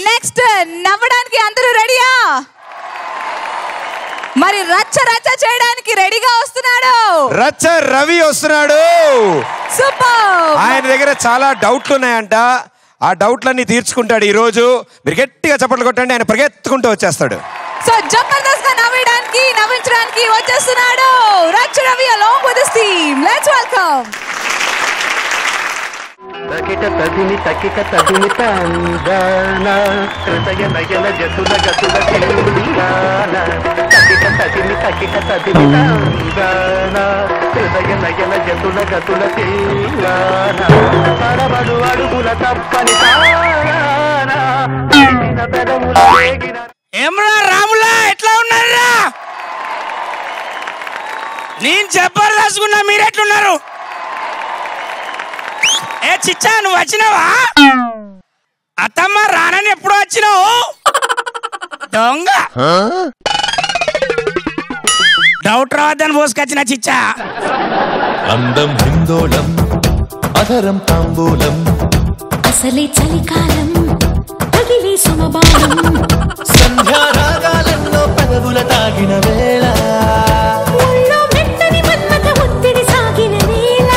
Next నవ్వడానికి అందరూ రెడీయా? మరి రచ్చ రచ్చ చేయడానికి రెడీగా వస్తున్నాడు రచ్చ రవి వస్తున్నాడు. సూపర్. ఆయన దగ్గర చాలా డౌట్లు ఉన్నాయంట. ఆ డౌట్లన్నీ తీర్చుకుంటాడు ఈ రోజు. మీరు గట్టిగా చప్పట్లు కొట్టండి, ఆయన పరిగెత్తుకుంటూ వచ్చేస్తాడు. సో జబర్దస్త్ గా నవ్వించడానికి వచ్చేస్తున్నాడు రచ్చ Ravi along with his team. Let's welcome. తకిట తదిమి తందాన హృదయ నయన జతుల గతుల తిరుగాన తకిట తదిమి తందాన హృదయ నయన జతుల గతుల తిరుగాన పడబడు అడుగుల తప్పని తాన పెదవుల వేగిన ఏమరా రాములా ఎట్లా ఉన్నారా? నేను జబర్దస్త్ మీరెట్లున్నారు? ఏ చిచ్చా నువ్వు వచ్చినావా? అత్తమ్మ రానని ఎప్పుడు వచ్చినావు? దొంగ డౌట్ రావద్దని పోసుకొచ్చిన చిచ్చా. అందం హిందోళం అధరం తాంబూలం అసలే చలికాలం పగిలే సమబాలం సంధ్యారాగాలలో పెదవుల తాగిన వేళ ఒళ్ళో మెత్తని మన్మథ ఒత్తిడి సాగిన వేళ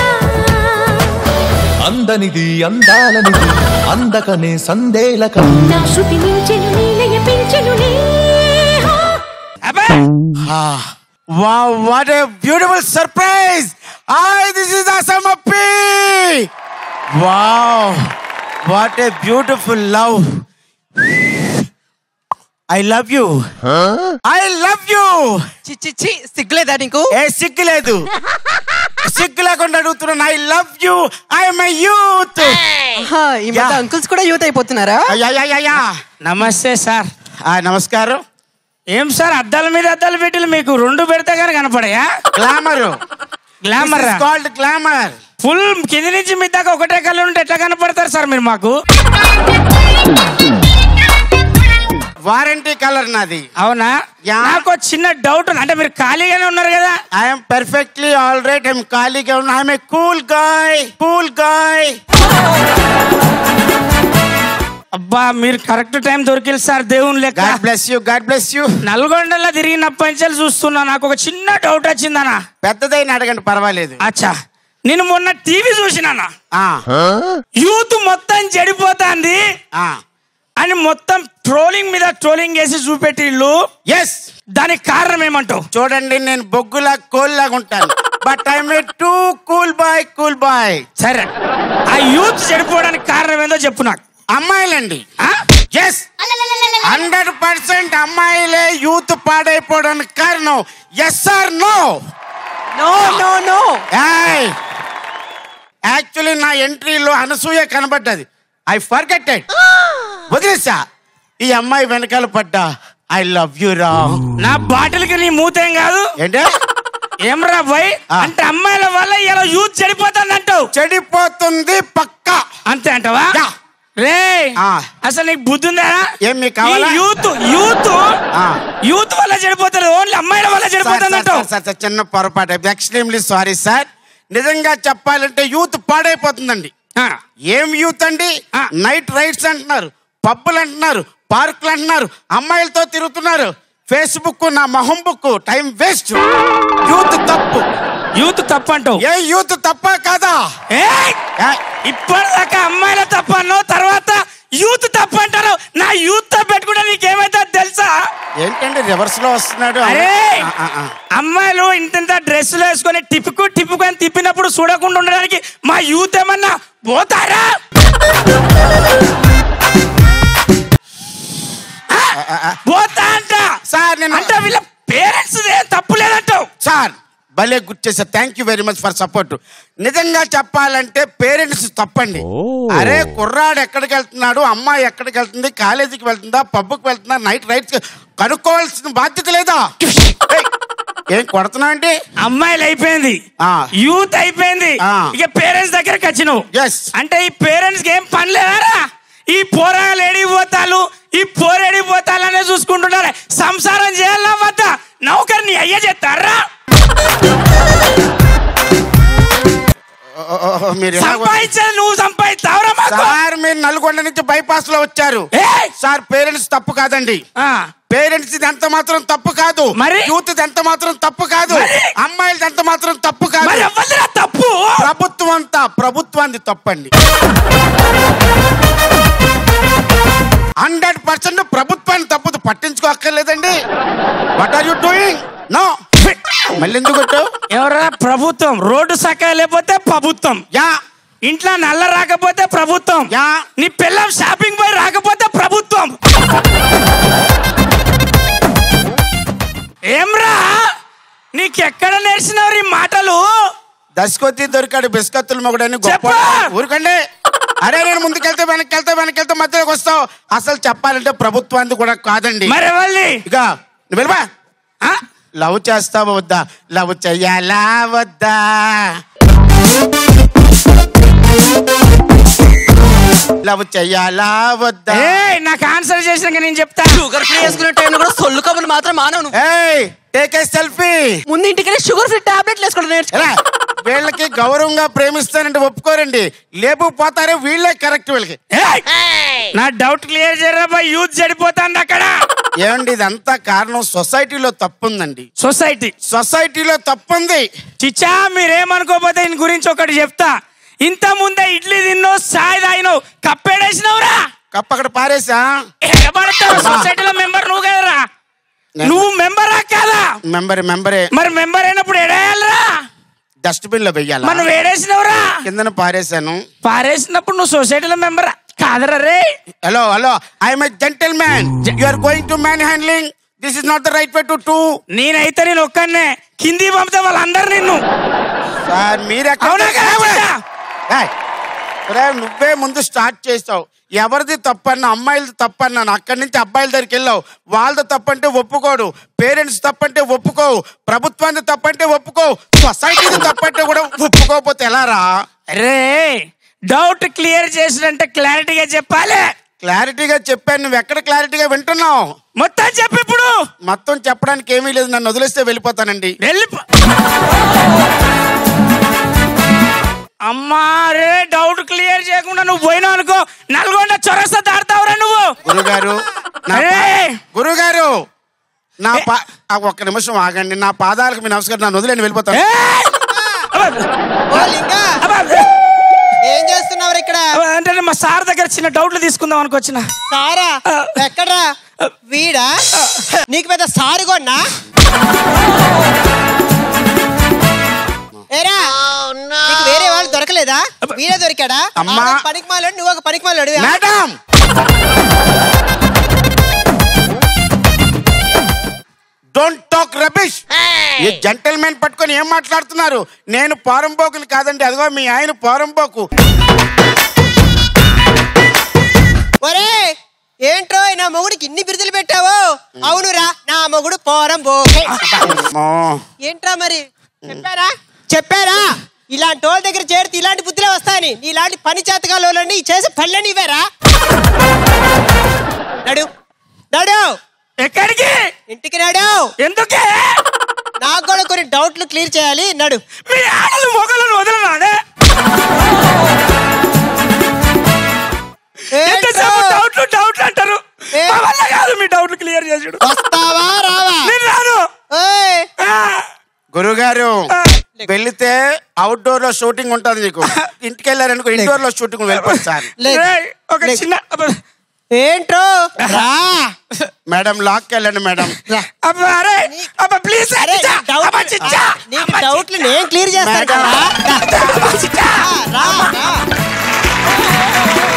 అందనిది అందాలనిది అందకనే సందేలకం నా శృతి మించెను నీలయ పెంచెను Wow, what a beautiful surprise! This is Asam Appi! Wow, what a beautiful love! I love you. I love you. చిచ్చి సిగ్గులేదా నీకు? ఏ సిగ్గులేదు. సిగ్గు లేకుండా అడుగుతున్నాను. I love you. I am a youth. ఈ మధ్య అంకుల్స్ కూడా యూత్ అయిపోతున్నారా? నమస్తే సార్. నమస్కారం. ఏం సార్ అద్దాల మీద అద్దాలు పెట్టి మీకు రెండు పెడితే కానీ కనపడయా? Glamour called glamour. ఫుల్ కింది నుంచి మీ దాకా ఒకటే కళ్ళు ఉంటే ఎట్లా కనపడతారు సార్ మీరు మాకు? వారంటీ కలర్ నాది. అవునా? నాకు చిన్న డౌట్ ఉంది. అంటే మీరు ఖాళీగానే ఉన్నారు కదా? I'm perfectly all right. I'm ఖాళీగా ఉన్నా. I'm a cool guy. అబ్బా మీరు కరెక్ట్ టైం దొరికిల్ సార్. దేవుని లెక్క. God bless you. నల్గొండలో తిరిగినప్పటి నుంచి చూస్తున్నా. నాకు ఒక చిన్న డౌట్ వచ్చిందన్నా. పెద్దదైన అడగండి పర్వాలేదు. అచ్చా నేను మొన్న టీవీ చూసినా. యూత్ మొత్తం చెడిపోతాంది అని మొత్తం ట్రోలింగ్ మీద ట్రోలింగ్ చేసి చూపెట్టిళ్ళు. ఎస్, దానికి కారణం ఏమంటావు? చూడండి నేను బొగ్గులా కోల్లాగా ఉంటాను. But I'm a two cool bye. సరే ఆ యూత్ చెడిపోవడానికి కారణం ఏందో చెప్పు నాకు. అమ్మాయిలండి. ఎస్, 100% అమ్మాయిలే యూత్ పాడైపోవడానికి కారణం. Yes or no? No. Actually నా ఎంట్రీలో అనసూయ కనబడ్డది. ఐ ఫర్గెటెడ్. వదిలేసా. ఈ అమ్మాయి వెనకాల పడ్డా. ఐ లవ్ యూ రా. నా బాటిల్కి నీ మూతేం కాదు ఏంటే? ఏం రా బాయ్? అంటే అమ్మాయిల వల్ల ఇలా యూత్ చెడిపోతుంది అంటావు? చెడిపోతుంది పక్కా. అంతే అంటావా? రే అసలు నీకు బుద్ధి ఉందా? ఏమి కావాలి? యూత్ వల్ల చెడిపోతారు. ఓన్లీ అమ్మాయిల వల్ల చెడిపోతుంది అంటావు? సార్ చిన్న పొరపాటు. Extremely sorry sir. నిజంగా చెప్పాలంటే యూత్ పాడైపోతుందండి. ఏం యూత్ అండి? నైట్ రైడ్స్ అంటున్నారు, పబ్బులు అంటున్నారు, పార్కులు అంటున్నారు, అమ్మాయిలతో తిరుగుతున్నారు. ఫేస్బుక్ నా మొహం బుక్. Time waste. యూత్ తప్పు అంటావు? ఏ యూత్ తప్ప కాదా? ఇప్పటిదాకా అమ్మాయిల తప్ప అన్నావు, తర్వాత యూత్ తప్పు అంటారు. నా యూత్ తో పెట్టుకుంటే నీకేమైతే తెలుసా? ఏంటంటే రివర్స్ లో వస్తున్నాడు. అరే అమ్మాయిలు ఇంత డ్రెస్సులు వేసుకొని టిప్పుకు అని తిప్పినప్పుడు చూడకుండా ఉండడానికి మా యూత్ ఏమన్నా పోతారా? పోతా అంట సార్. నేను అంటే వీళ్ళ పేరెంట్స్ తప్పు లేదంటావు సార్. భలే గుర్తు చేశారు. Thank you very much for support. నిజంగా చెప్పాలంటే పేరెంట్స్ తప్పండి. అరే కుర్రాడు ఎక్కడికి వెళ్తున్నాడు, అమ్మాయి ఎక్కడికి వెళ్తుంది, కాలేజీకి వెళ్తుందా, పబ్కి వెళ్తుందా, నైట్ రైడ్స్ కనుక్కోవాల్సిన బాధ్యత లేదా? ఏం కొడుతున్నా అంటే అమ్మాయిలు అయిపోయింది, యూత్ అయిపోయింది, ఇక పేరెంట్స్ దగ్గరకు వచ్చినావు. అంటే ఈ పేరెంట్స్ కి ఏం పని లేదారా? ఈ పోరాలు ఎడిపోతాలు, ఈ పోరెడిపోతాలనే చూసుకుంటున్నారు. సంసారం చేయాలన్నా వద్దా? నౌకర్ని అయ్యే చేస్తారా? సంపాదించేది నువ్వు సంపాదిస్తావురా? సార్ మీరు నల్గొండ నుంచి బైపాస్ లో వచ్చారు సార్. పేరెంట్స్ తప్పు కాదండి. పేరెంట్స్ ఎంత మాత్రం తప్పు కాదు. యూత్ ఎంత మాత్రం తప్పు కాదు. అమ్మాయిలది ఎంత మాత్రం తప్పు కాదు. తప్పు ప్రభుత్వాన్ని తప్పండి. 100% ప్రభుత్వాన్ని తప్పుదు. పట్టించుకోక్కర్లేదండి. What are you doing? No. మళ్ళీ ఎందుకు ఎవరా ప్రభుత్వం? రోడ్డు సక్క లేకపోతే ప్రభుత్వం. యా. ఇంట్లో నల్ల రాకపోతే ప్రభుత్వం. యా. నీ పిల్లం షాపింగ్ పోయి రాకపోతే ప్రభుత్వం. ఏమ్రా నీకెక్కడ నేర్చినవి ఈ మాటలు? దశకొద్ది దొరికాడు బిస్కత్తులు మొగడని గొప్ప. ఊరుకండి. అరే నేను ముందుకెళ్తే వెనకెళ్తే మధ్యలోకి వస్తావు. అసలు చెప్పాలంటే ప్రభుత్వాన్ని కూడా కాదండి. మరి ఇక నువ్వు వెళ్ళబా. లవ్ చేస్తావా వద్దా? లవ్ చెయ్యాలా వద్దా? లవ్ చెయ్యాలా వద్దా? నాకు ఆన్సర్ చేసినాక నేను చెప్తా. షుగర్ ఫ్రీ వేసుకునే టైంలో కూడా సొల్లు కబులు మాత్రం మానవు. Take a selfie. ముందు ఇంటికి షుగర్ ఫ్రీ టాబ్లెట్లు వేసుకోవడం నేర్చుకో. వీళ్ళకి గౌరవంగా ప్రేమిస్తానంటే ఒప్పుకోరండి. లేకపోతారే వీళ్ళే కరెక్ట్. వీళ్ళకి నా డౌట్ క్లియర్ చేయరా? యూత్ చెడిపోతాంది అక్కడ. ఏమండి ఇదంతా కారణం సొసైటీలో తప్పుందండి. సొసైటీలో తప్పుంది. చిచ్చా మీరేమనుకోపోతే దీని గురించి ఒకటి చెప్తా. ఇంత ముందే ఇడ్లీ తిన్నావు, చాయ్ తాగినావు, కప్పేడేసినవురా. కప్ప అక్కడ పారేసా. సొసైటీలో మెంబర్ నువ్వు కదరా? నువ్వు మెంబరా కాదా? మెంబరే. మరి మెంబర్ అయినప్పుడు ఎడేయాలరా? డస్ట్బిన్ లో వెయ్యాలి. మనం వేడేసినవురా? కిందన పారేసాను. పారేసినప్పుడు నువ్వు సొసైటీలో మెంబర్ కాదరా రే? Hello I'm a gentleman. You are going to manhandling. This is not the right way to do. నేనైతే నేను ఒక్కనే కింది పంపితే వాళ్ళందరూ నిన్ను. సార్ మీరే నువ్వే ముందు స్టార్ట్ చేస్తావు. ఎవరిది తప్పన్నా అమ్మాయిలది తప్పన్నాను. అక్కడి నుంచి అబ్బాయిల దగ్గరికి వెళ్ళావు. వాళ్ళది తప్పంటే ఒప్పుకోడు. పేరెంట్స్ తప్పంటే ఒప్పుకోవు. ప్రభుత్వాన్ని తప్పంటే ఒప్పుకోవు. సొసైటీది తప్పంటే కూడా ఒప్పుకోకపోతే ఎలా రా? రే డౌట్ క్లియర్ చేసినంటే క్లారిటీగా చెప్పాలి. క్లారిటీగా చెప్పాను. నువ్వు ఎక్కడ క్లారిటీగా వింటున్నావు? మొత్తం చెప్పు. ఇప్పుడు మొత్తం చెప్పడానికి ఏమీ లేదు. నన్ను వదిలేస్తే వెళ్ళిపోతానండి. అమ్మా రే డౌట్ క్లియర్ చేయకుండా నువ్వు పోయినావు అనుకో, నల్గొండ చొరస్తా దాడతావురా నువ్వు. గురుగారు ఒక్క నిమిషం ఆగండి. నా పాదాలకు మీ నమస్కారం. నన్ను వదిలేని వెళ్ళిపోతాను. ఏం చేస్తున్నావు ఇక్కడ? అంటే మా సార్ దగ్గర చిన్న డౌట్లు తీసుకుందాం అనుకొచ్చిన. సారా ఎక్కడ్రా? వీడా? నీకు పెద్ద సారు కొన్నా? ఏరా నీకు వేరే వాళ్ళు దొరకలేదా? వీడే దొరికాడా? పనికిమాలాడు, నువ్వు ఒక పనికిమాలాడు. Madam don't talk rubbish. ఈ జెంటల్మెన్ పట్టుకొని ఏం మాట్లాడుతున్నారు? నేను పోరంబోకులు కాదండి. అదిగో మీ ఆయన పోరంబోకు. ఒరే ఏంట్రో నా మొగుడికి ఇన్ని బిరుదులు పెట్టావు? అవునురా నా మొగుడు పోరంబోకు. ఏంట్రా మరి చెప్పారా? ఇలాంటి వాళ్ళ దగ్గర చేరితే ఇలాంటి బుద్ధులే వస్తాయని. ఇలాంటి పని చేతగాలని చేసి పళ్ళని ఇవ్వరా? నడు నడు. ఎక్కడికి? ఇంటికి నడు. ఎందుకే? నాకు కూడా కొన్ని డౌట్లు క్లియర్ చేయాలి. నడు. మీ ఆడలు మొగలను వదలనాడే. డౌట్లు అంటారు. కాదు మీ డౌట్లు క్లియర్ చేసుడు. వస్తావా రావా? నేను రాను. గురుగారు వెళితే అవుట్డోర్ లో షూటింగ్ ఉంటుంది. నీకు ఇంటికి వెళ్ళారనుకో ఇండోర్ లో షూటింగ్ వెళ్ళిపోతుంది సార్. ఒక చిన్న ఏంట్రో మేడం లాక్ వెళ్ళండి మేడం. ప్లీజ్ డౌట్లు నేను క్లియర్ చేస్తాను.